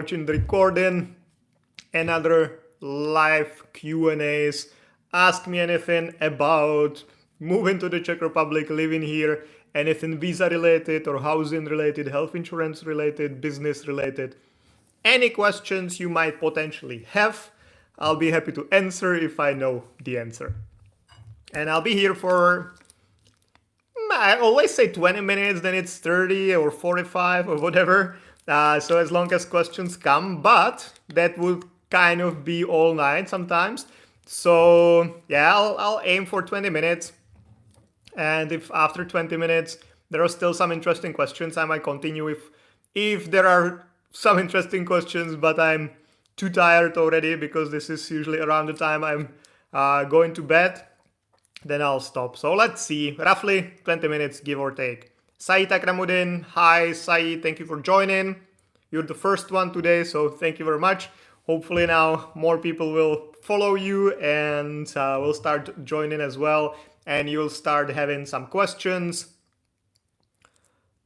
watching the recording. Another live Q&As. Ask me anything about moving to the Czech Republic, living here, anything visa related or housing related, health insurance related, business related. Any questions you might potentially have, I'll be happy to answer if I know the answer. And I'll be here for, I always say 20 minutes, then it's 30 or 45 or whatever. So as long as questions come, but that would kind of be all night sometimes. So yeah, I'll aim for 20 minutes. And if after 20 minutes there are still some interesting questions, I might continue if there are some interesting questions, but I'm too tired already because this is usually around the time I'm going to bed, then I'll stop. So let's see, roughly 20 minutes, give or take. Saeed Akramuddin, hi Saeed, thank you for joining. You're the first one today, so thank you very much. Hopefully now more people will follow you and will start joining as well, and you'll start having some questions.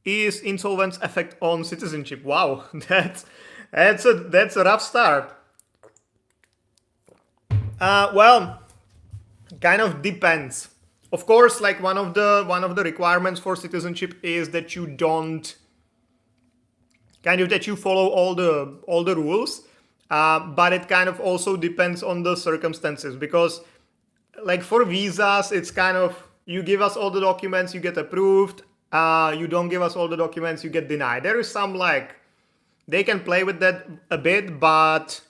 Is insolvency effect on citizenship? Wow, that's a rough start. Well, kind of depends. Of course, like one of the requirements for citizenship is that you don't that you follow all the rules, but it kind of also depends on the circumstances, because like for visas, it's kind of you give us all the documents, you get approved. You don't give us all the documents, you get denied. There is some like they can play with that a bit, but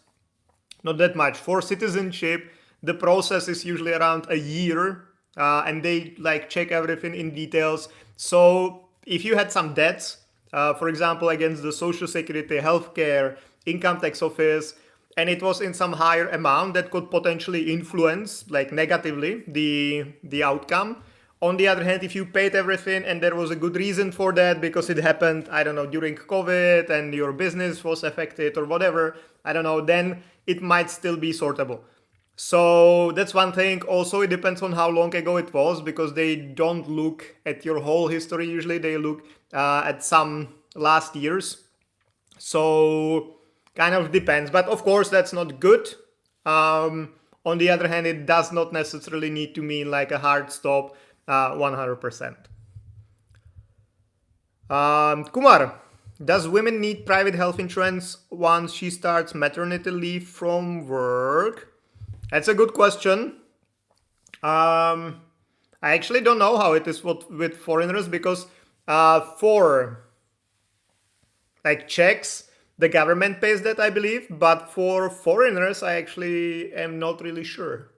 not that much. For citizenship, the process is usually around a year, and they like check everything in details. So if you had some debts, for example, against the Social Security, healthcare, income tax office, and it was in some higher amount, that could potentially influence like negatively the outcome. On the other hand, if you paid everything and there was a good reason for that because it happened, I don't know, during COVID and your business was affected or whatever, I don't know, then it might still be sortable. So that's one thing. Also, it depends on how long ago it was, because they don't look at your whole history. Usually they look at some last years. So kind of depends. But of course, that's not good. On the other hand, it does not necessarily need to mean like a hard stop 100%. Kumar, does women need private health insurance once she starts maternity leave from work? That's a good question. I actually don't know how it is with foreigners, because for like Czechs, the government pays that, I believe, but for foreigners, I actually am not really sure.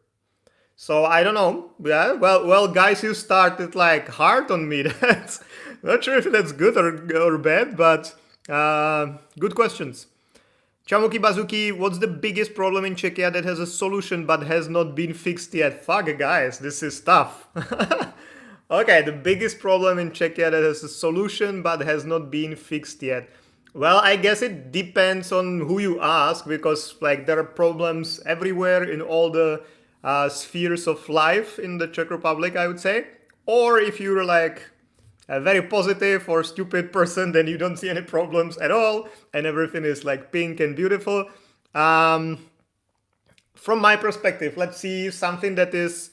So I don't know. Yeah, well, guys, you started like hard on me. That's not sure if that's good or bad, but good questions. Chamuki Bazuki, what's the biggest problem in Czechia that has a solution but has not been fixed yet? Fuck, guys, this is tough. Okay, the biggest problem in Czechia that has a solution but has not been fixed yet. Well, I guess it depends on who you ask, because like there are problems everywhere in all the spheres of life in the Czech Republic, I would say. Or if you're like a very positive or stupid person, then you don't see any problems at all and everything is like pink and beautiful. From my perspective, let's see something that is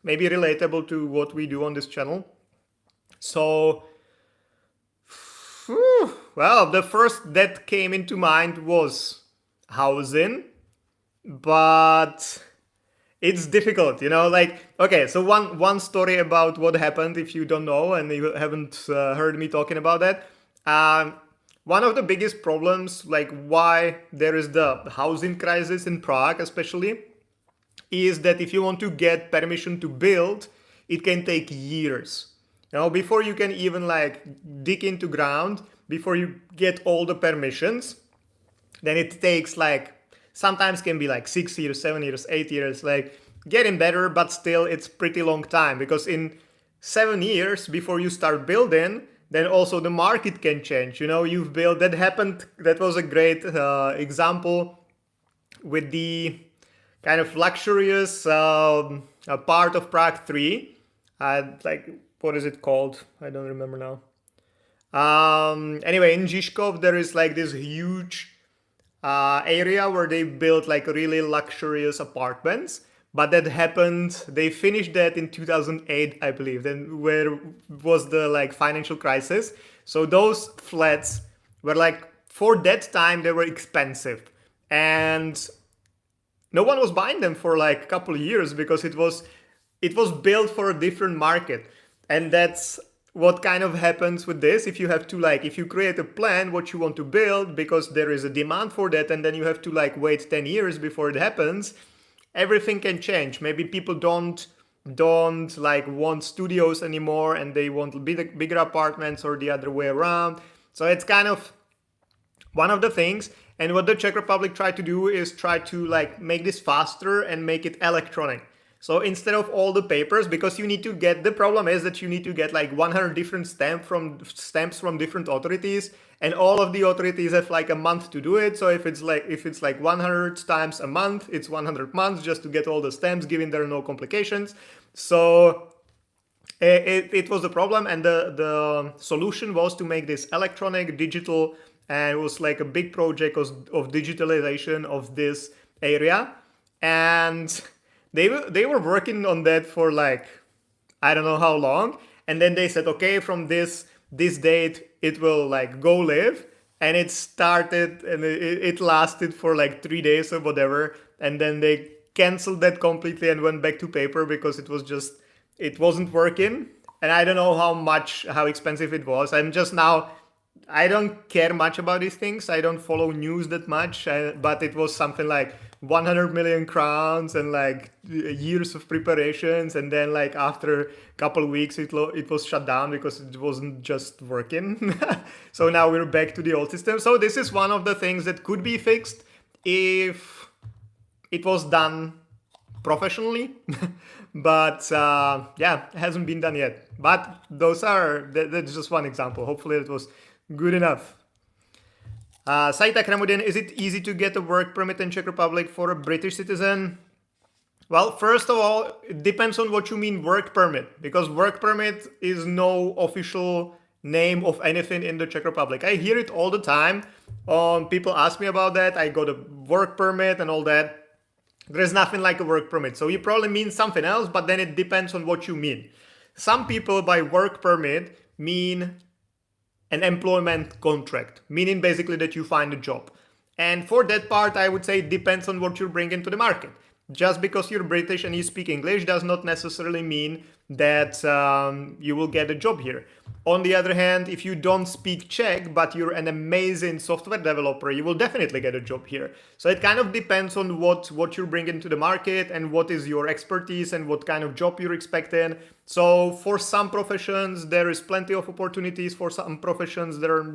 maybe relatable to what we do on this channel. So well, the first that came into mind was housing, but it's difficult, like, okay, so one story about what happened, if you don't know and you haven't heard me talking about that. One of the biggest problems, like why there is the housing crisis in Prague especially, is that if you want to get permission to build, it can take years. Before you can even like dig into ground, before you get all the permissions, then it takes like, sometimes can be like 6 years, 7 years, 8 years, like getting better, but still it's pretty long time, because in 7 years before you start building, then also the market can change. You've built, that happened, that was a great example with the kind of luxurious part of Prague 3, like, what is it called? I don't remember now. Anyway, in Žižkov, there is like this huge area where they built like really luxurious apartments. But that happened, they finished that in 2008, I believe, then where was the like financial crisis. So those flats were like, for that time, they were expensive. And no one was buying them for like a couple of years because it was built for a different market. And that's what kind of happens with this. If you have to like, if you create a plan what you want to build because there is a demand for that, and then you have to like wait 10 years before it happens, everything can change. Maybe people don't like want studios anymore and they want bigger apartments, or the other way around. So it's kind of one of the things. And what the Czech Republic tried to do is try to like make this faster and make it electronic. So instead of all the papers, because you need to get, the problem is that you need to get like 100 different stamps from different authorities, and all of the authorities have like a month to do it. So if it's like 100 times a month, it's 100 months just to get all the stamps, given there are no complications. So it was the problem, and the solution was to make this electronic, digital, and it was like a big project of digitalization of this area. And they were working on that for like, I don't know how long. And then they said, okay, from this date, it will like go live. And it started, and it lasted for like 3 days or whatever. And then they canceled that completely and went back to paper because it wasn't working. And I don't know how expensive it was. I don't care much about these things. I don't follow news that much, but it was something like 100 million crowns and like years of preparations. And then like after a couple of weeks, it was shut down because it wasn't just working. So now we're back to the old system. So this is one of the things that could be fixed if it was done professionally. But yeah, it hasn't been done yet. But that's just one example. Hopefully it was good enough. Saita Kramudin, is it easy to get a work permit in Czech Republic for a British citizen? Well, first of all, it depends on what you mean work permit, because work permit is no official name of anything in the Czech Republic. I hear it all the time. People ask me about that. I got a work permit and all that. There's nothing like a work permit. So you probably mean something else, but then it depends on what you mean. Some people by work permit mean an employment contract, meaning basically that you find a job. And for that part, I would say it depends on what you're bringing to the market. Just because you're British and you speak English does not necessarily mean that you will get a job here. On the other hand, if you don't speak Czech, but you're an amazing software developer, you will definitely get a job here. So it kind of depends on what you're bringing to the market and what is your expertise and what kind of job you're expecting. So for some professions, there is plenty of opportunities. For some professions, there are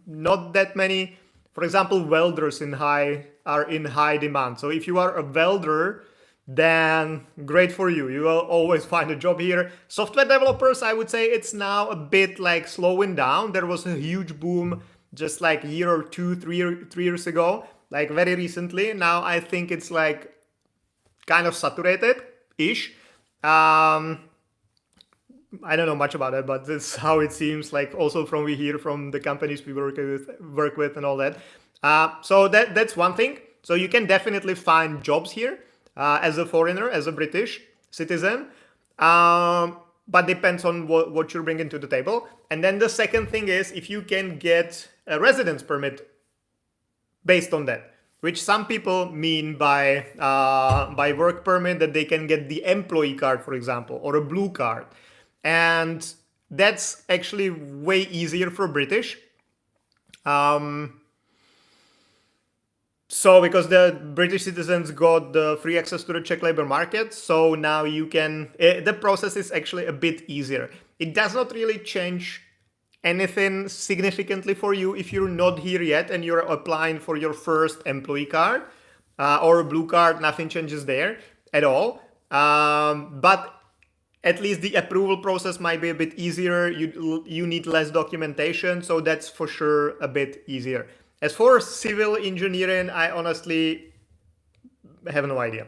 not that many. For example, welders are in high demand. So if you are a welder, then great for you. You will always find a job here. Software developers, I would say it's now a bit like slowing down. There was a huge boom just like a year or two, 3 years ago, like very recently. Now I think it's like kind of saturated-ish. I don't know much about it, but that's how it seems, like also from we hear from the companies we work with and all that. So that's one thing. So you can definitely find jobs here as a foreigner, as a British citizen, but depends on what you're bringing to the table. And then the second thing is if you can get a residence permit based on that, which some people mean by work permit, that they can get the employee card, for example, or a blue card. And that's actually way easier for British. So because the British citizens got the free access to the Czech labor market, so now you can, the process is actually a bit easier. It does not really change anything significantly for you if you're not here yet and you're applying for your first employee card or a blue card. Nothing changes there at all. But at least the approval process might be a bit easier. You need less documentation, so that's for sure a bit easier. As for civil engineering, I honestly have no idea.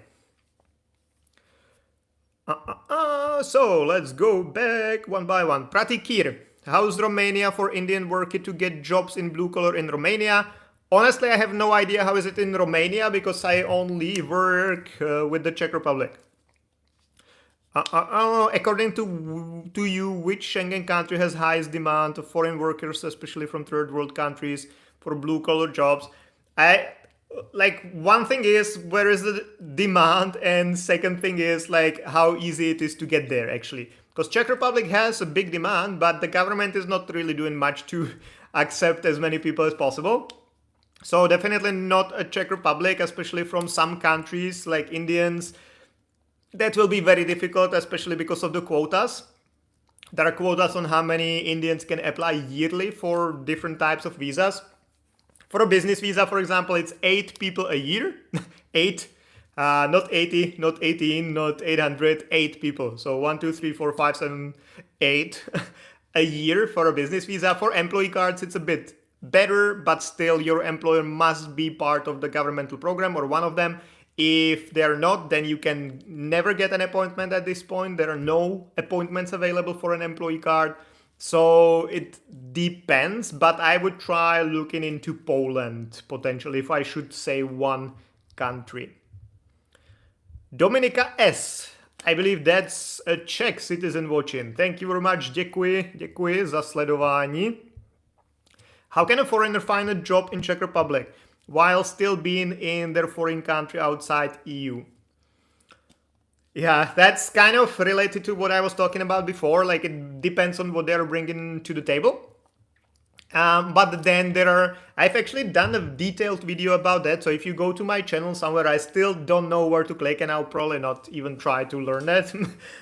So let's go back one by one. Pratikir, How's Romania for Indian worker to get jobs in blue collar in Romania? Honestly, I have no idea how is it in Romania because I only work with the Czech Republic. According to you, which Schengen country has highest demand of foreign workers, especially from third world countries, for blue collar jobs? One thing is where is the demand, and second thing is like how easy it is to get there actually. Because Czech Republic has a big demand, but the government is not really doing much to accept as many people as possible. So definitely not a Czech Republic, especially from some countries like Indians. That will be very difficult, especially because of the quotas. There are quotas on how many Indians can apply yearly for different types of visas. For a business visa, for example, it's 8 people a year. 8, not 80, not 18, not 800, 8 people. So 1, 2, 3, 4, 5, 7, 8 a year for a business visa. For employee cards, it's a bit better, but still your employer must be part of the governmental program or one of them. If they're not, then you can never get an appointment at this point. There are no appointments available for an employee card. So it depends, but I would try looking into Poland potentially if I should say one country. Dominika S. I believe that's a Czech citizen watching. Thank you very much. Děkuji za sledování. How can a foreigner find a job in Czech Republic while still being in their foreign country outside EU? Yeah, that's kind of related to what I was talking about before. Like it depends on what they're bringing to the table. But then I've actually done a detailed video about that. So if you go to my channel somewhere, I still don't know where to click and I'll probably not even try to learn that.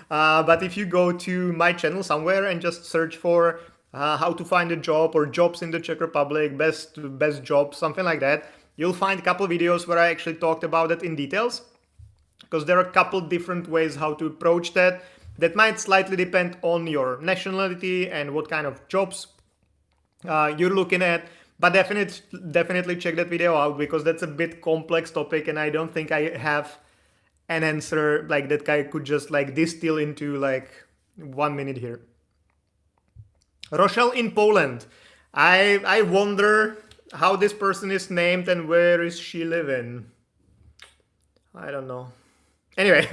But if you go to my channel somewhere and just search for how to find a job or jobs in the Czech Republic, best jobs, something like that, you'll find a couple videos where I actually talked about it in details. Because there are a couple different ways how to approach that. That might slightly depend on your nationality and what kind of jobs you're looking at. But definitely check that video out because that's a bit complex topic and I don't think I have an answer like that I could just like distill into like 1 minute here. Rochelle in Poland. I wonder how this person is named and where is she living. I don't know. Anyway,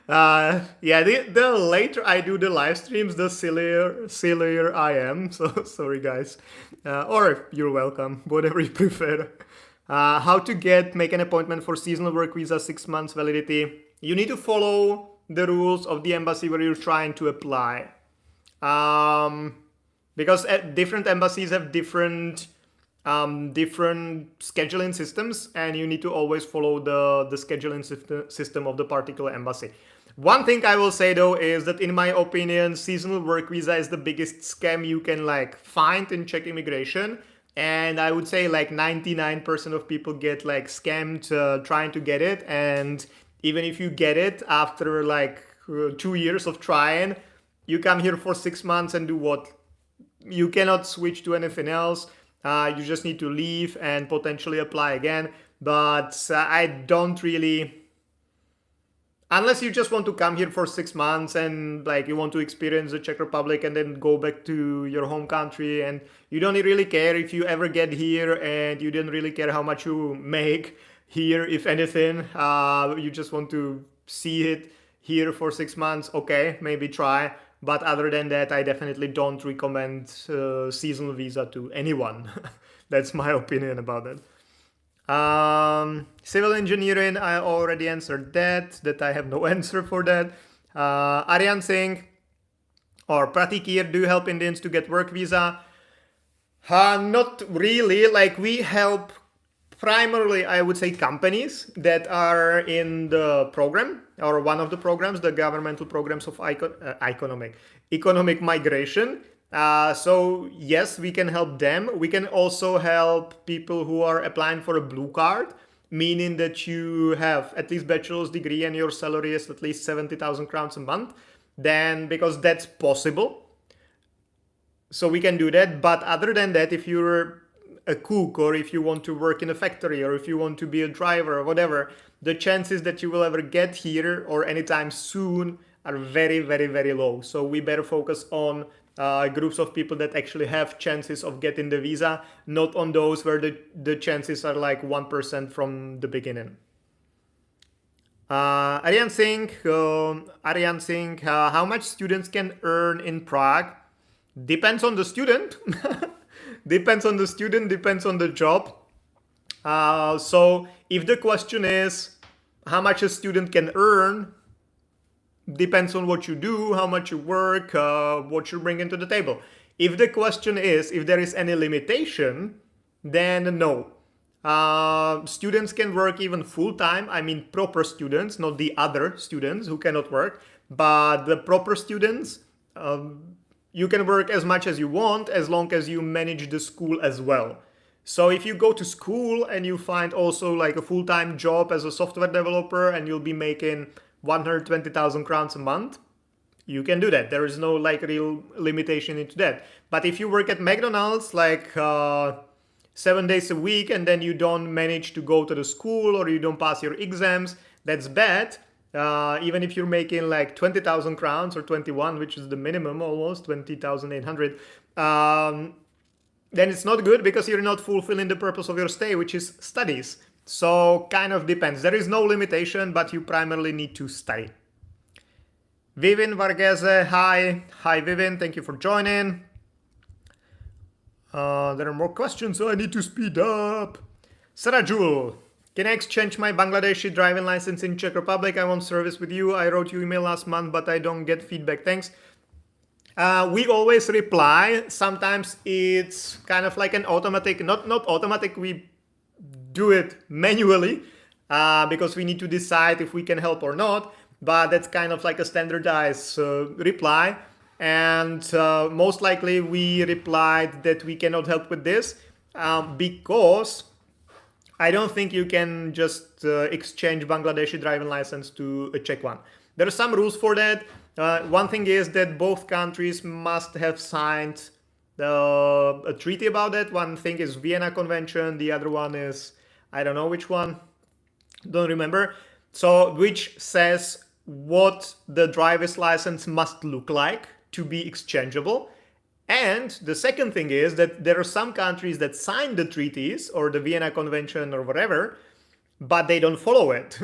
yeah, the later I do the live streams, the sillier I am. So sorry guys, or you're welcome, whatever you prefer. How to make an appointment for seasonal work visa, 6 months validity. You need to follow the rules of the embassy where you're trying to apply. Because different embassies have different scheduling systems and you need to always follow the scheduling system of the particular embassy. One thing I will say though is that in my opinion, seasonal work visa is the biggest scam you can like find in Czech immigration. And I would say like 99% of people get like scammed trying to get it. And even if you get it after like 2 years of trying, you come here for 6 months and do what? You cannot switch to anything else. You just need to leave and potentially apply again. But I don't really, unless you just want to come here for 6 months and like you want to experience the Czech Republic and then go back to your home country and you don't really care if you ever get here and you don't really care how much you make here, if anything, you just want to see it here for 6 months, okay, maybe try. But other than that, I definitely don't recommend seasonal visa to anyone. That's my opinion about that. Civil engineering, I already answered that I have no answer for that. Aryan Singh or Pratikir, do you help Indians to get work visa? Not really. Like we help primarily, I would say, companies that are in the program or one of the programs, the governmental programs of economic migration. So yes, we can help them. We can also help people who are applying for a blue card, meaning that you have at least bachelor's degree and your salary is at least 70,000 crowns a month. Then, because that's possible, so we can do that. But other than that, if you're a cook or if you want to work in a factory or if you want to be a driver or whatever, the chances that you will ever get here or anytime soon are very, very, very low. So we better focus on groups of people that actually have chances of getting the visa, not on those where the chances are like 1% from the beginning. Aryan Singh, how much students can earn in Prague? Depends on the student. Depends on the student, depends on the job. So if the question is how much a student can earn, depends on what you do, how much you work, what you bring into the table. If the question is if there is any limitation, then no. Students can work even full-time. I mean proper students, not the other students who cannot work, but the proper students, you can work as much as you want as long as you manage the school as well. So if you go to school and you find also like a full-time job as a software developer and you'll be making 120,000 crowns a month, you can do that. There is no like real limitation into that. But if you work at McDonald's like 7 days a week and then you don't manage to go to the school or you don't pass your exams, that's bad. Even if you're making like 20,000 crowns or 21, which is the minimum almost, 20,800, then it's not good because you're not fulfilling the purpose of your stay, which is studies. So kind of depends. There is no limitation, but you primarily need to study. Vivin Varghese, hi. Hi Vivin, thank you for joining. There are more questions, so I need to speed up. Sarajul, can I exchange my Bangladeshi driving license in Czech Republic? I want service with you. I wrote you email last month, but I don't get feedback. Thanks. We always reply. Sometimes it's kind of like an automatic, not automatic, we do it manually because we need to decide if we can help or not, but that's kind of like a standardized reply. And most likely we replied that we cannot help with this because I don't think you can just exchange Bangladeshi driving license to a Czech one. There are some rules for that. One thing is that both countries must have signed a treaty about that. One thing is Vienna Convention, the other one is, I don't know which one, don't remember. So which says what the driver's license must look like to be exchangeable. And the second thing is that there are some countries that sign the treaties or the Vienna Convention or whatever, but they don't follow it.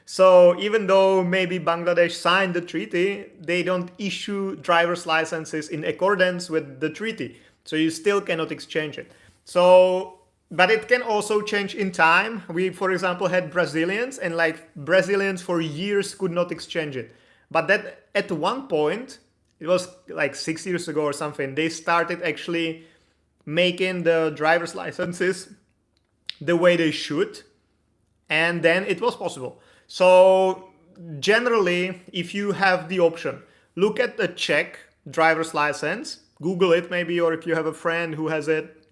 So even though maybe Bangladesh signed the treaty, they don't issue driver's licenses in accordance with the treaty. So you still cannot exchange it. So, but it can also change in time. We, for example, had Brazilians and like Brazilians for years could not exchange it. But that at one point, it was like 6 years ago or something, they started actually making the driver's licenses the way they should. And then it was possible. So generally, if you have the option, look at the Czech driver's license, Google it maybe, or if you have a friend who has it,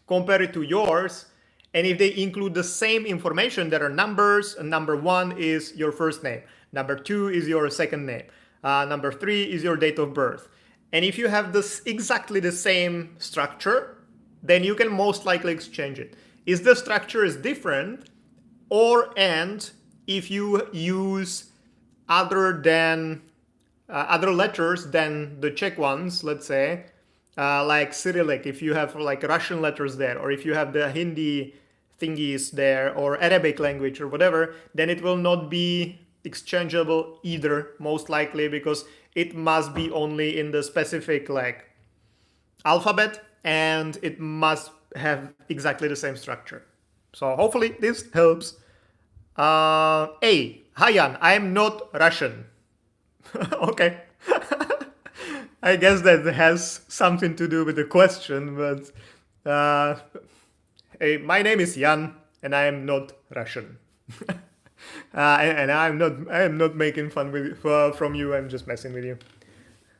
compare it to yours. And if they include the same information, there are numbers. And number 1 is your first name. Number 2 is your second name. Number 3 is your date of birth. And if you have this exactly the same structure, then you can most likely exchange it. If the structure is different, and if you use other letters than the Czech ones, let's say, like Cyrillic, if you have like Russian letters there, or if you have the Hindi thingies there, or Arabic language or whatever, then it will not be exchangeable either, most likely, because it must be only in the specific like alphabet, and it must have exactly the same structure. So hopefully this helps. Hey, hi Jan, I am not Russian. Okay. I guess that has something to do with the question, but hey, my name is Jan and I am not Russian. And I am not making fun from you. I'm just messing with you.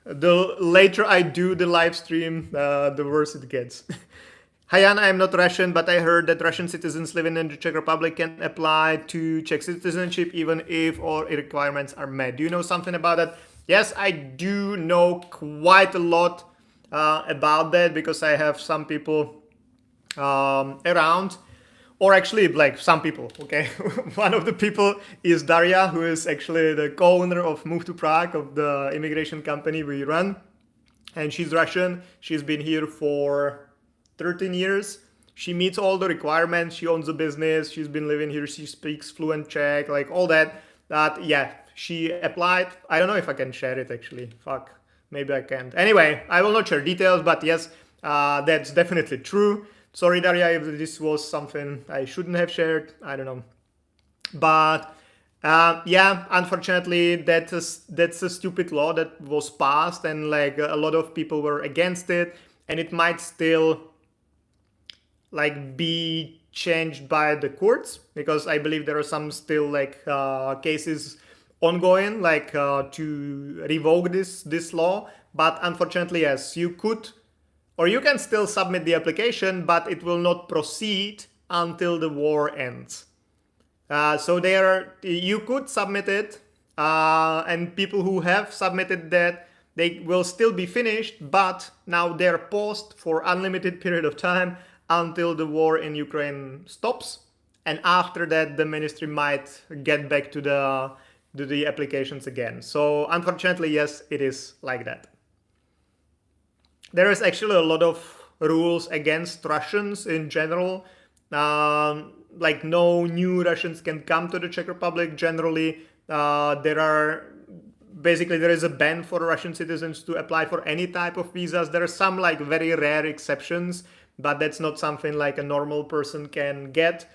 The later I do the live stream, the worse it gets. Hi Jan, I am not Russian, but I heard that Russian citizens living in the Czech Republic can apply to Czech citizenship even if all requirements are met. Do you know something about that? Yes, I do know quite a lot about that because I have some people around. Or actually, like some people, okay? One of the people is Daria, who is actually the co-owner of Move to Prague, of the immigration company we run. and she's Russian. She's been here for 13 years. She meets all the requirements. She owns a business. She's been living here. She speaks fluent Czech, like all that. Yeah, she applied. I don't know if I can share it actually. Fuck, maybe I can't. Anyway, I will not share details, but yes, that's definitely true. Sorry, Daria, if this was something I shouldn't have shared. I don't know. But yeah, unfortunately, that's a stupid law that was passed, and like a lot of people were against it, and it might still like be changed by the courts, because I believe there are some still like cases ongoing, like to revoke this law. But unfortunately, yes, you could, or you can still submit the application, but it will not proceed until the war ends. So you could submit it, and people who have submitted that, they will still be finished, but now they're paused for unlimited period of time until the war in Ukraine stops, and after that the ministry might get back to the applications again. So unfortunately, yes, it is like that. There is actually a lot of rules against Russians in general. Like no new Russians can come to the Czech Republic generally. There is a ban for Russian citizens to apply for any type of visas. There are some like very rare exceptions, but that's not something like a normal person can get.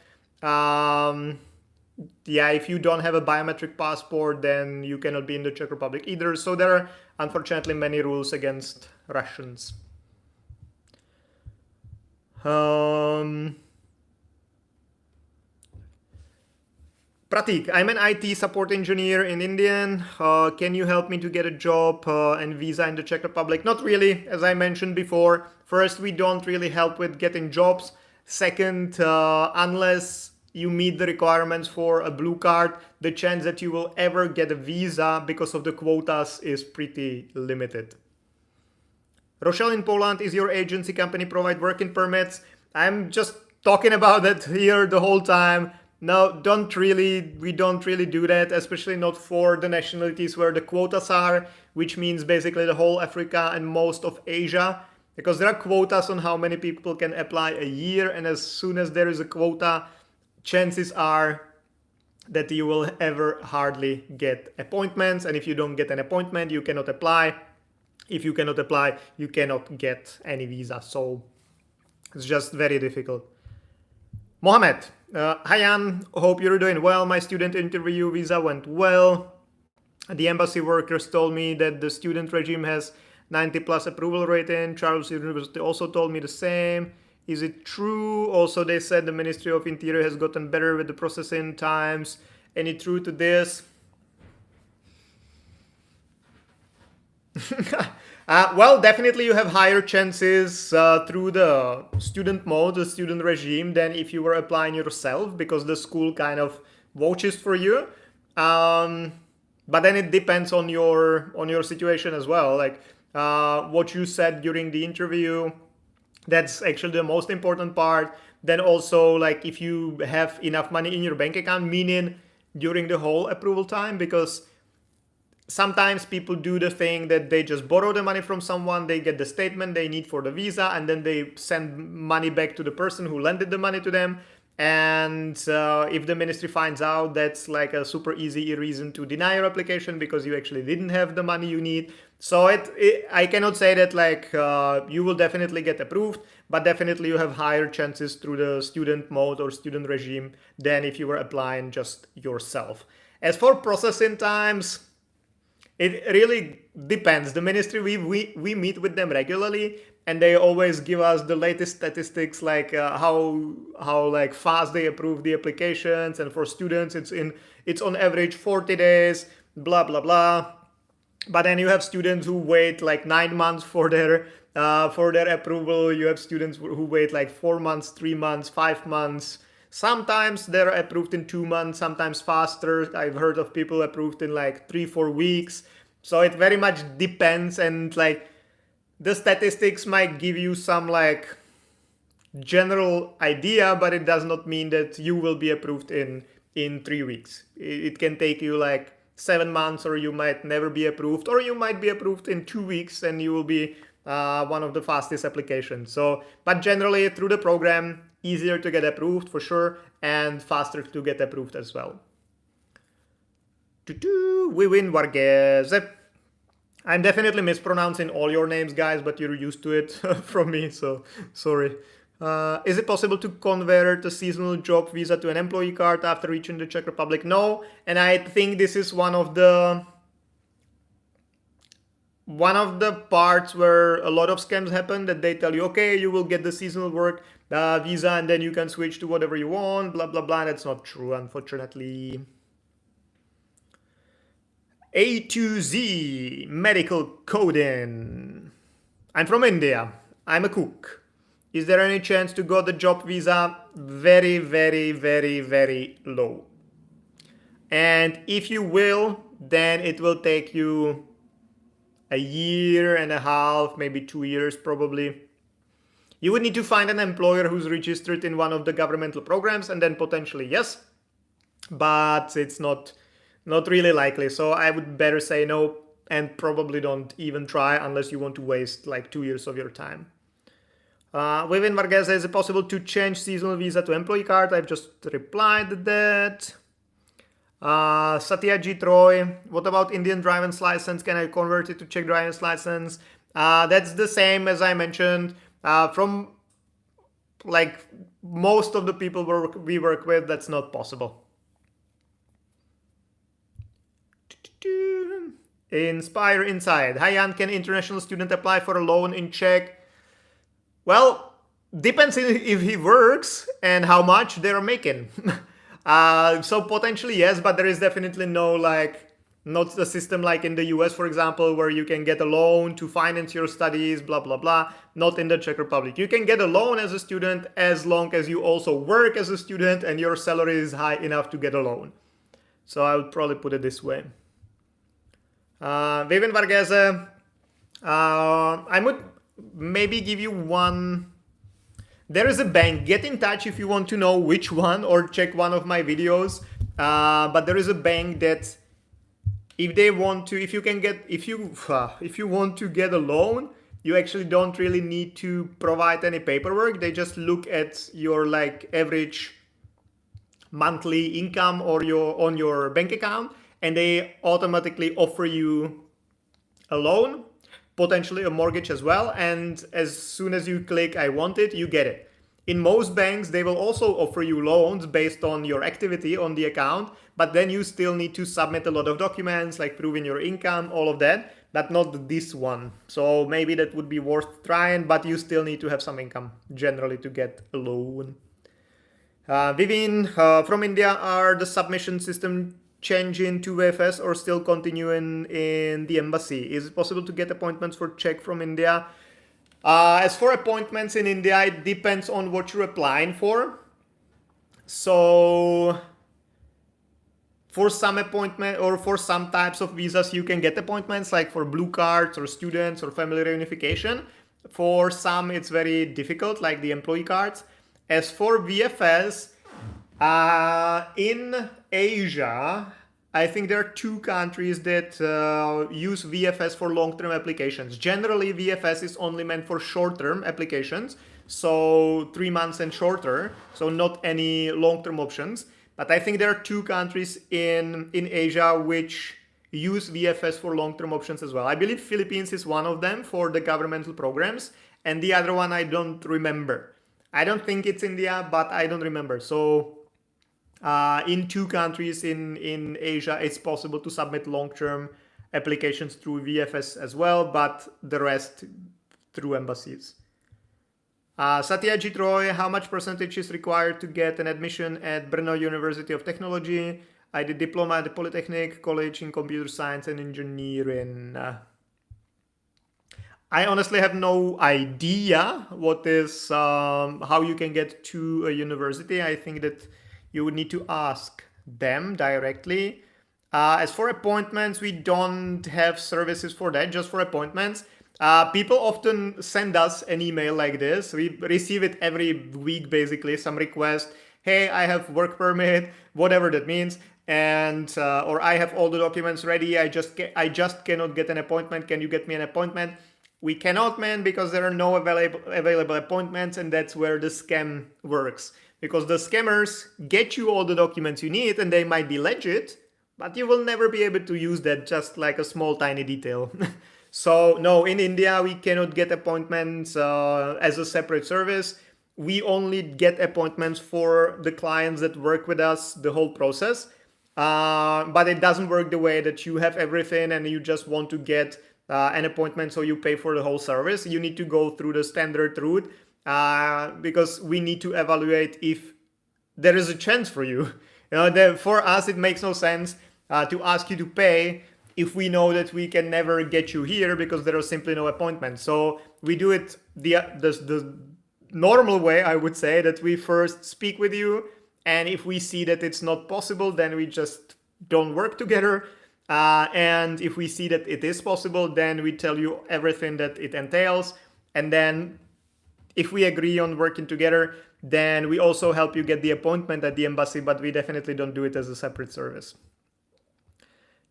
Yeah, if you don't have a biometric passport, then you cannot be in the Czech Republic either. So there are unfortunately many rules against Russians. Pratik, I'm an IT support engineer in Indian. Can you help me to get a job and visa in the Czech Republic? Not really, as I mentioned before. First, we don't really help with getting jobs. Second, unless you meet the requirements for a blue card, the chance that you will ever get a visa because of the quotas is pretty limited. Rochelle in Poland, is your agency company provide working permits? I'm just talking about that here the whole time. No, we don't really do that, especially not for the nationalities where the quotas are, which means basically the whole Africa and most of Asia, because there are quotas on how many people can apply a year, and as soon as there is a quota, chances are that you will ever hardly get appointments, and if you don't get an appointment, you cannot apply. If you cannot apply, you cannot get any visa, so it's just very difficult. Mohammed, hi Jan, hope you're doing well. My student interview visa went well. The embassy workers told me that the student regime has 90+ approval rating. Charles University also told me the same. Is it true? Also, they said the Ministry of Interior has gotten better with the processing times. Any truth to this? Well, definitely you have higher chances through the student mode, the student regime, than if you were applying yourself, because the school kind of vouches for you. But then it depends on your situation as well. Like what you said during the interview, that's actually the most important part. Then also, like if you have enough money in your bank account, meaning during the whole approval time, because sometimes people do the thing that they just borrow the money from someone, they get the statement they need for the visa, and then they send money back to the person who lended the money to them. And if the ministry finds out, that's like a super easy reason to deny your application, because you actually didn't have the money you need. So I cannot say that like you will definitely get approved, but definitely you have higher chances through the student mode or student regime than if you were applying just yourself. As for processing times, it really depends. The ministry, we meet with them regularly, and they always give us the latest statistics, like how like fast they approve the applications. And for students, it's on average 40 days, blah blah blah. But then you have students who wait like 9 months for their approval. You have students who wait like 4 months, 3 months, 5 months. Sometimes they're approved in 2 months, sometimes faster. I've heard of people approved in like 3-4 weeks. So it very much depends, and like the statistics might give you some like general idea, but it does not mean that you will be approved in 3 weeks. It can take you like 7 months, or you might never be approved, or you might be approved in 2 weeks and you will be one of the fastest applications. So, but generally through the program, easier to get approved for sure, and faster to get approved as well. We win Varghese. I'm definitely mispronouncing all your names, guys, but you're used to it from me, so sorry. Is it possible to convert a seasonal job visa to an employee card after reaching the Czech Republic? No, and I think this is one of the parts where a lot of scams happen, that they tell you, okay, you will get the seasonal work visa and then you can switch to whatever you want, blah, blah, blah. That's not true, unfortunately. A to Z, medical coding. I'm from India. I'm a cook. Is there any chance to get the job visa? Very, very, very, very low. And if you will, then it will take you a year and a half, maybe 2 years probably. You would need to find an employer who's registered in one of the governmental programs, and then potentially yes, but it's not really likely. So I would better say no, and probably don't even try unless you want to waste like 2 years of your time. Within Varghese, is it possible to change seasonal visa to employee card? I've just replied that. Satya G. Troy, what about Indian driver's license? Can I convert it to Czech driver's license? That's the same as I mentioned. From like most of the people we work with, that's not possible. Inspire Inside. Hi Jan, can international student apply for a loan in Czech? Well, depends if he works and how much they're making. So potentially yes, but there is definitely not the system like in the US, for example, where you can get a loan to finance your studies, blah, blah, blah. Not in the Czech Republic. You can get a loan as a student as long as you also work as a student and your salary is high enough to get a loan. So I would probably put it this way. Vivian Varghese, I would maybe give you one. There is a bank. Get in touch if you want to know which one, or check one of my videos. But there is a bank that if you want to get a loan, you actually don't really need to provide any paperwork. They just look at your average monthly income or on your bank account, and they automatically offer you a loan, potentially a mortgage as well. And as soon as you click I want it, you get it. In most banks, they will also offer you loans based on your activity on the account, but then you still need to submit a lot of documents like proving your income, all of that, but not this one. So maybe that would be worth trying, but you still need to have some income generally to get a loan. Vivian from India, are the submission system changing to VFS or still continuing in the embassy? Is it possible to get appointments for Czech from India? As for appointments in India, it depends on what you're applying for. So for some appointment or for some types of visas, you can get appointments like for blue cards or students or family reunification. For some, it's very difficult, like the employee cards. As for VFS, in Asia, I think there are 2 countries that use VFS for long-term applications. Generally, VFS is only meant for short-term applications, so 3 months and shorter, so not any long-term options. But I think there are 2 countries in Asia which use VFS for long-term options as well. I believe Philippines is one of them for the governmental programs, and the other one I don't remember. I don't think it's India, but I don't remember. So in 2 countries in Asia, it's possible to submit long-term applications through VFS as well, but the rest through embassies. Satya G. Troy, how much percentage is required to get an admission at Brno University of Technology? I did diploma at the Polytechnic College in Computer Science and Engineering. I honestly have no idea what is how you can get to a university. I think that you would need to ask them directly. As for appointments, we don't have services for that, just for appointments. People often send us an email like this. We receive it every week, basically, some request. Hey, I have work permit, whatever that means. And or I have all the documents ready. I just cannot get an appointment. Can you get me an appointment? we cannot, man, because there are no available appointments, and that's where the scam works. Because the scammers get you all the documents you need, and they might be legit, but you will never be able to use that, just like a small tiny detail. So no, in India, we cannot get appointments as a separate service. We only get appointments for the clients that work with us the whole process. But it doesn't work the way that you have everything and you just want to get an appointment, so you pay for the whole service. You need to go through the standard route because we need to evaluate if there is a chance for you. For us, it makes no sense to ask you to pay if we know that we can never get you here because there are simply no appointments. So we do it the normal way, I would say, that we first speak with you, and if we see that it's not possible, then we just don't work together. And if we see that it is possible, then we tell you everything that it entails. And then if we agree on working together, then we also help you get the appointment at the embassy, but we definitely don't do it as a separate service.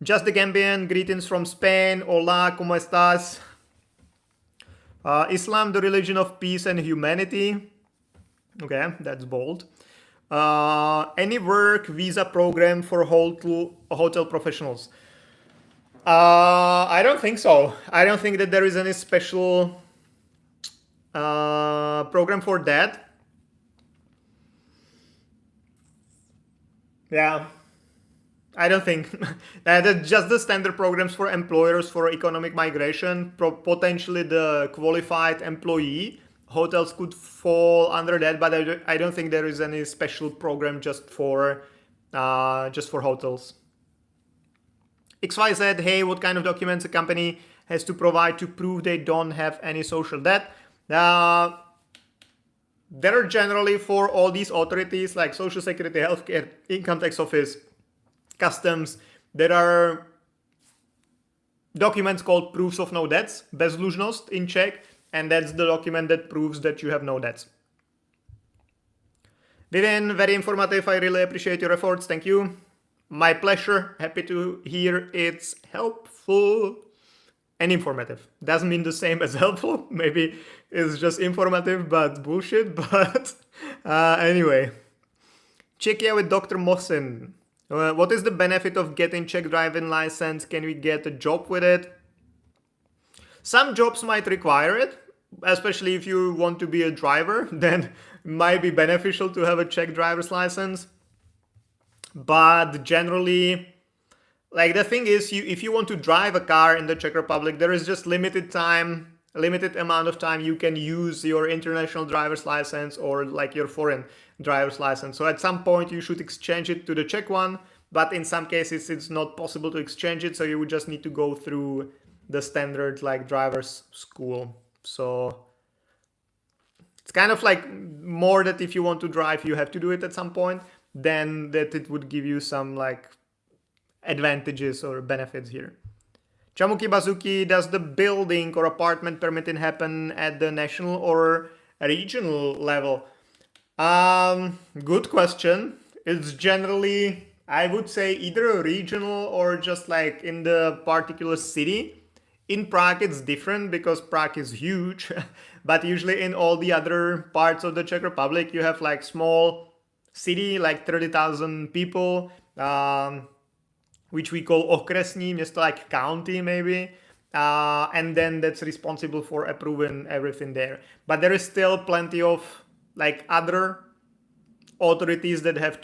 Just the Gambian, greetings from Spain. Hola, ¿cómo estás? Islam, the religion of peace and humanity. Okay, that's bold. Any work visa program for hotel professionals? I don't think so. I don't think that there is any special program for that. Yeah, I don't think. That's just the standard programs for employers for economic migration, potentially the qualified employee. Hotels could fall under that, but I don't think there is any special program just for hotels. XY said, hey, what kind of documents a company has to provide to prove they don't have any social debt? There are generally for all these authorities like Social Security, Healthcare, Income Tax Office, Customs, there are documents called proofs of no debts, bezlužnost in Czech, and that's the document that proves that you have no debts. Vivian, very informative. I really appreciate your efforts. Thank you. My pleasure. Happy to hear it's helpful and informative. Doesn't mean the same as helpful. Maybe it's just informative, but bullshit. But anyway. Czechia with Dr. Mohsen. What is the benefit of getting Czech driving license? Can we get a job with it? Some jobs might require it, especially if you want to be a driver, then it might be beneficial to have a Czech driver's license. But generally, like the thing is, if you want to drive a car in the Czech Republic, there is just limited amount of time you can use your international driver's license or like your foreign driver's license. So at some point you should exchange it to the Czech one, but in some cases it's not possible to exchange it, so you would just need to go through the standard like driver's school. So it's kind of like more that if you want to drive, you have to do it at some point, then that it would give you some like advantages or benefits here. Chamuki Bazuki, does the building or apartment permitting happen at the national or regional level? Good question. It's generally, I would say, either a regional or just like in the particular city. In Prague, it's different because Prague is huge, but usually in all the other parts of the Czech Republic, you have like small city, like 30,000 people, which we call okresní město, like county maybe, and then that's responsible for approving everything there. But there is still plenty of like other authorities that have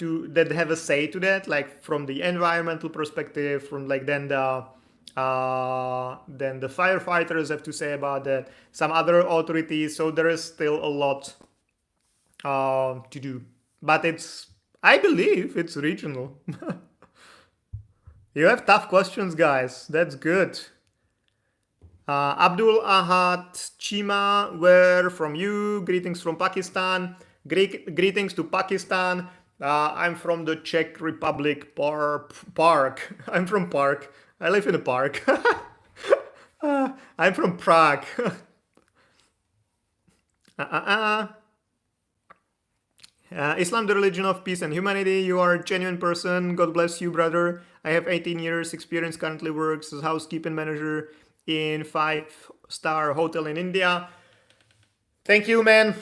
a say to that, like from the environmental perspective, from like then the firefighters have to say about that, some other authorities. So there is still a lot to do, but I believe it's regional. You have tough questions, guys. That's good. Abdul Ahad Chima, where from you? Greetings from Pakistan. Greetings to Pakistan. I'm from the Czech Republic park. I'm from Park. I live in a park. I'm from Prague. Islam, the religion of peace and humanity. You are a genuine person. God bless you, brother. I have 18 years experience, currently works as housekeeping manager in 5-star hotel in India. Thank you, man.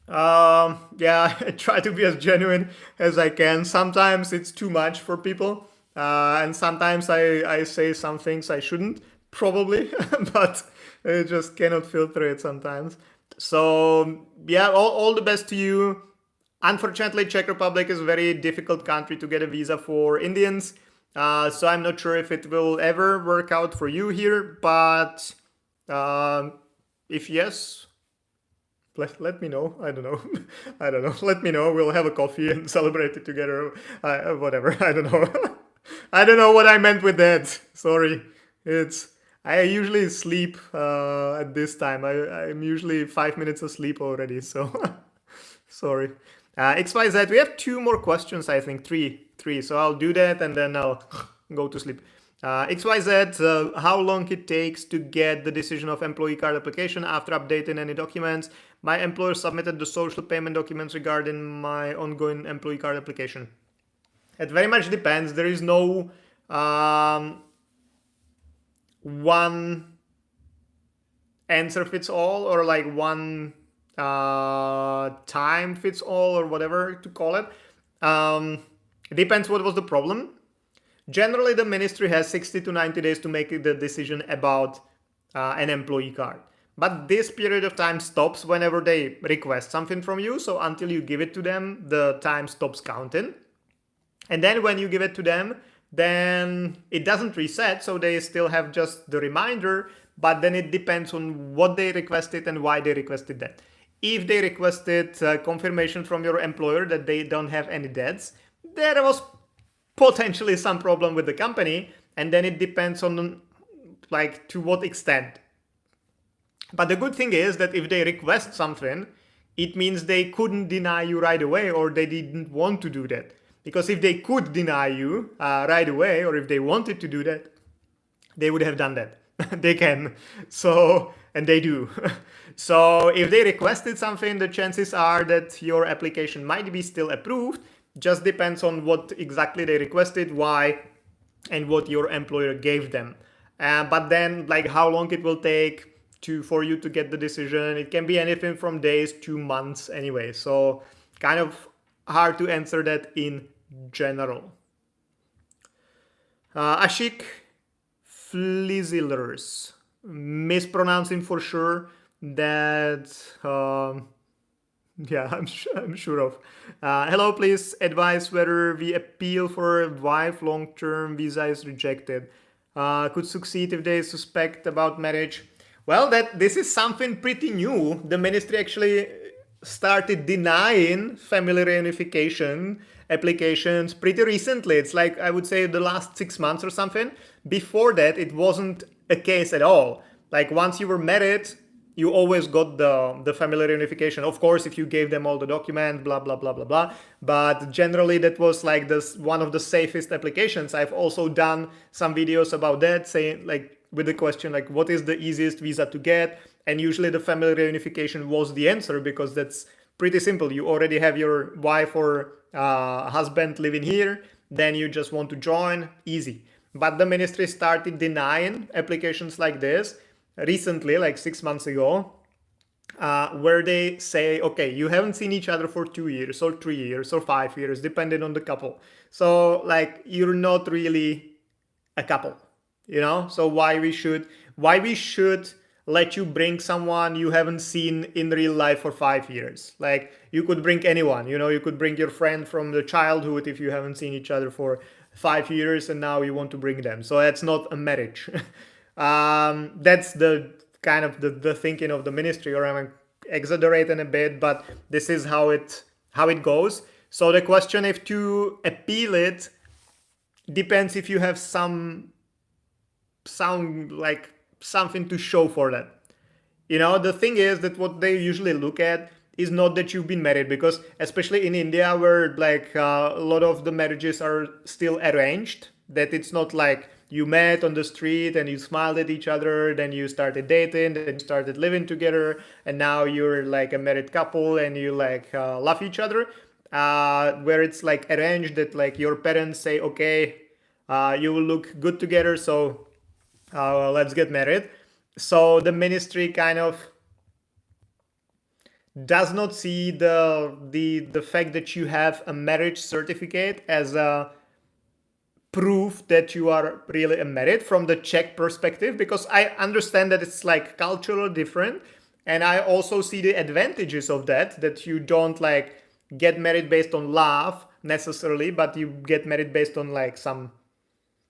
Yeah, I try to be as genuine as I can. Sometimes it's too much for people, and sometimes I say some things I shouldn't, probably, but I just cannot filter it sometimes. So yeah, all the best to you. Unfortunately, Czech Republic is a very difficult country to get a visa for Indians. So I'm not sure if it will ever work out for you here, but if yes, let me know. I don't know. I don't know. Let me know. We'll have a coffee and celebrate it together. Whatever. I don't know. I don't know what I meant with that. Sorry. I usually sleep at this time. I'm usually 5 minutes asleep already. So sorry. XYZ. We have 2 more questions. I think three. So I'll do that and then I'll go to sleep. XYZ, how long it takes to get the decision of employee card application after updating any documents. My employer submitted the social payment documents regarding my ongoing employee card application. It very much depends. There is no one answer fits all, or like one time fits all, or whatever to call it. It depends what was the problem. Generally, the ministry has 60 to 90 days to make the decision about an employee card. But this period of time stops whenever they request something from you. So until you give it to them, the time stops counting. And then when you give it to them, then it doesn't reset. So they still have just the reminder, but then it depends on what they requested and why they requested that. If they requested confirmation from your employer that they don't have any debts, there was potentially some problem with the company, and then it depends on like to what extent. But the good thing is that if they request something, it means they couldn't deny you right away, or they didn't want to do that. Because if they could deny you right away, or if they wanted to do that, they would have done that. They can. So, and they do. So if they requested something, the chances are that your application might be still approved. Just depends on what exactly they requested, why, and what your employer gave them. But then, like, how long it will take for you to get the decision, it can be anything from days to months anyway. So kind of hard to answer that in general. Ashik Flizilers, mispronouncing for sure that... yeah, I'm sure of. Hello, please advise whether we appeal for wife long-term visa is rejected. Could succeed if they suspect about marriage. Well, this is something pretty new. The ministry actually started denying family reunification applications pretty recently. It's like, I would say, the last 6 months or something. Before that, it wasn't a case at all. Like once you were married, you always got the family reunification. Of course, if you gave them all the documents, blah, blah, blah, blah, blah. But generally, that was like one of the safest applications. I've also done some videos about that, saying like with the question, like, what is the easiest visa to get? And usually the family reunification was the answer, because that's pretty simple. You already have your wife or husband living here. Then you just want to join, easy. But the ministry started denying applications like this recently, like 6 months ago, where they say, okay, you haven't seen each other for 2 years or 3 years or 5 years, depending on the couple. So like, you're not really a couple, you know? So why we should let you bring someone you haven't seen in real life for 5 years? Like, you could bring anyone, you know, you could bring your friend from the childhood if you haven't seen each other for 5 years and now you want to bring them. So that's not a marriage. That's the kind of the thinking of the ministry, or I'm exaggerating a bit, but this is how it goes. So the question if to appeal it depends if you have something to show for that. You know, the thing is that what they usually look at is not that you've been married, because especially in India, where like a lot of the marriages are still arranged, that it's not like you met on the street and you smiled at each other, then you started dating, then you started living together, and now you're like a married couple and you like love each other. Where it's like arranged that like your parents say, okay, you will look good together, so let's get married. So the ministry kind of does not see the fact that you have a marriage certificate as a proof that you are really married from the Czech perspective, because I understand that it's like culturally different, and I also see the advantages of that you don't like get married based on love necessarily, but you get married based on like some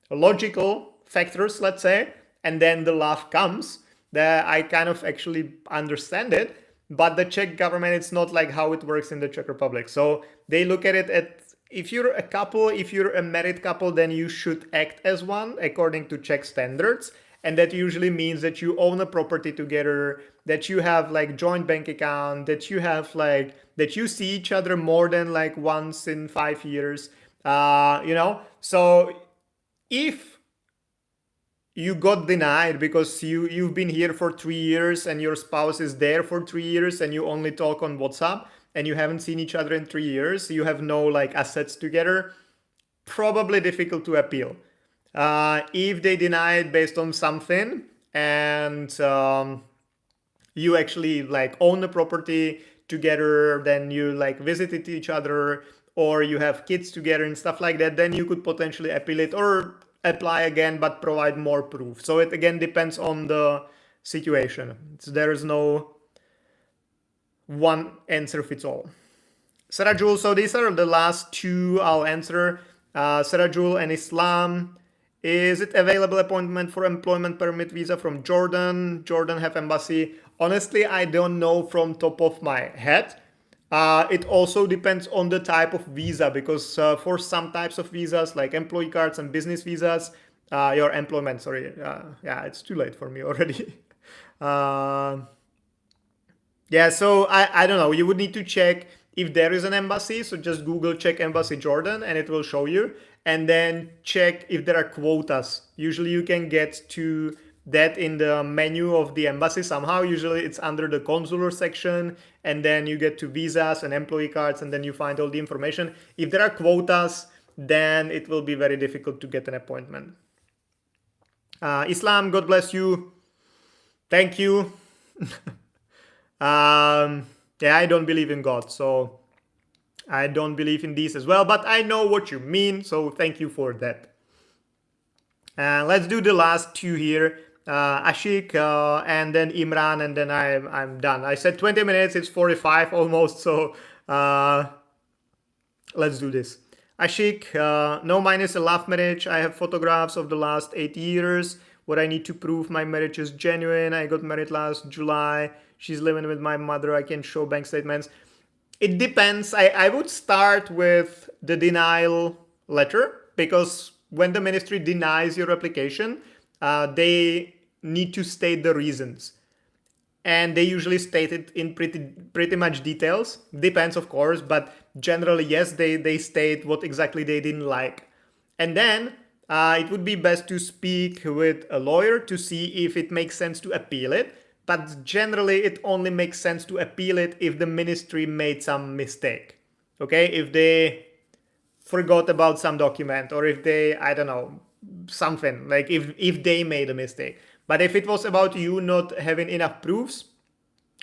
logical factors, let's say, and then the love comes. That I kind of actually understand it, but the Czech government, it's not like how it works in the Czech Republic. So they look at it at, if you're a couple, if you're a married couple, then you should act as one according to Czech standards. And that usually means that you own a property together, that you have like joint bank account, that you have like, that you see each other more than like once in 5 years, So if you got denied because you've been here for 3 years and your spouse is there for 3 years and you only talk on WhatsApp and you haven't seen each other in 3 years, you have no like assets together, probably difficult to appeal. If they deny it based on something and you actually like own the property together, then you like visited each other, or you have kids together and stuff like that, then you could potentially appeal it or apply again, but provide more proof. So it again depends on the situation. So there is no one answer fits all. Sarajul, so these are the last two I'll answer. Sarajul and Islam. Is it available appointment for employment permit visa from Jordan? Jordan have embassy. Honestly, I don't know from top of my head. It also depends on the type of visa, because for some types of visas like employee cards and business visas, your employment, sorry, yeah, it's too late for me already. Yeah, so I don't know, you would need to check if there is an embassy. So just Google Czech Embassy Jordan and it will show you, and then check if there are quotas. Usually you can get to that in the menu of the embassy somehow. Usually it's under the consular section, and then you get to visas and employee cards, and then you find all the information. If there are quotas, then it will be very difficult to get an appointment. Islam, God bless you. Thank you. Yeah, I don't believe in God, so I don't believe in these as well, but I know what you mean, so thank you for that. Let's do the last two here. Ashik and then Imran, and then I'm done. I said 20 minutes, it's 45 almost, so let's do this. Ashik, no, mine is a love marriage. I have photographs of the last 8 years. What I need to prove my marriage is genuine. I got married last July. She's living with my mother. I can show bank statements. It depends. I would start with the denial letter, because when the ministry denies your application, they need to state the reasons. And they usually state it in pretty much details. Depends, of course, but generally, yes, they state what exactly they didn't like. And then it would be best to speak with a lawyer to see if it makes sense to appeal it. But generally, it only makes sense to appeal it if the ministry made some mistake. Okay, if they forgot about some document, or if they, I don't know, something, like if they made a mistake. But if it was about you not having enough proofs,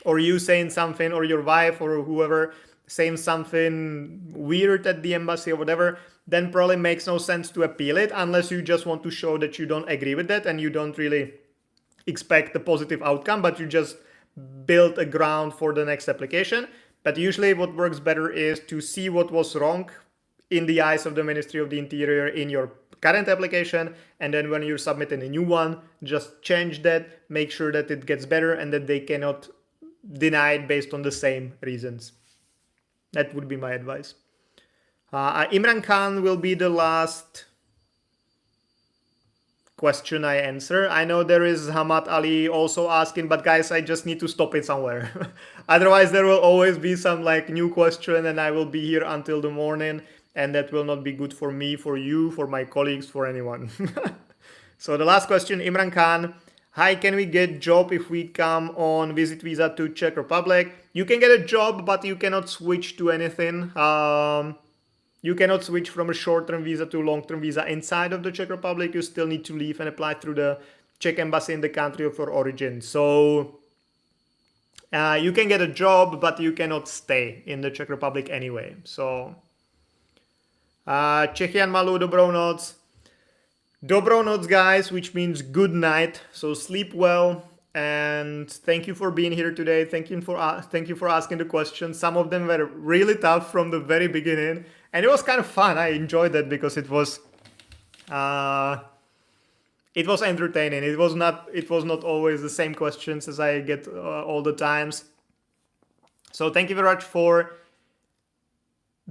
or you saying something, or your wife or whoever saying something weird at the embassy or whatever, then probably makes no sense to appeal it, unless you just want to show that you don't agree with that and you don't really expect a positive outcome, but you just build a ground for the next application. But usually what works better is to see what was wrong in the eyes of the Ministry of the Interior in your current application, and then when you're submitting a new one, just change that, make sure that it gets better and that they cannot deny it based on the same reasons. That would be my advice. Imran Khan will be the last question I answer. I know there is Hamad Ali also asking, but guys, I just need to stop it somewhere. Otherwise, there will always be some like new question and I will be here until the morning, and that will not be good for me, for you, for my colleagues, for anyone. So the last question, Imran Khan. Hi, can we get job if we come on visit visa to Czech Republic? You can get a job, but you cannot switch to anything. You cannot switch from a short-term visa to a long-term visa inside of the Czech Republic. You still need to leave and apply through the Czech embassy in the country of your origin. So you can get a job, but you cannot stay in the Czech Republic anyway. So Čechian malu dobrou noc. Dobrou noc, guys, which means good night. So sleep well. And thank you for being here today. Thank you for asking the questions. Some of them were really tough from the very beginning, and it was kind of fun. I enjoyed that because it was entertaining. It was not always the same questions as I get all the times. So thank you very much for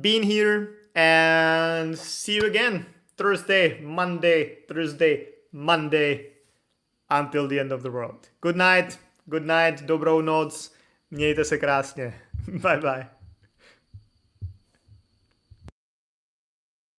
being here, and see you again Thursday, Monday, until the end of the world. Good night, dobrou noc, mějte se krásně. Bye bye.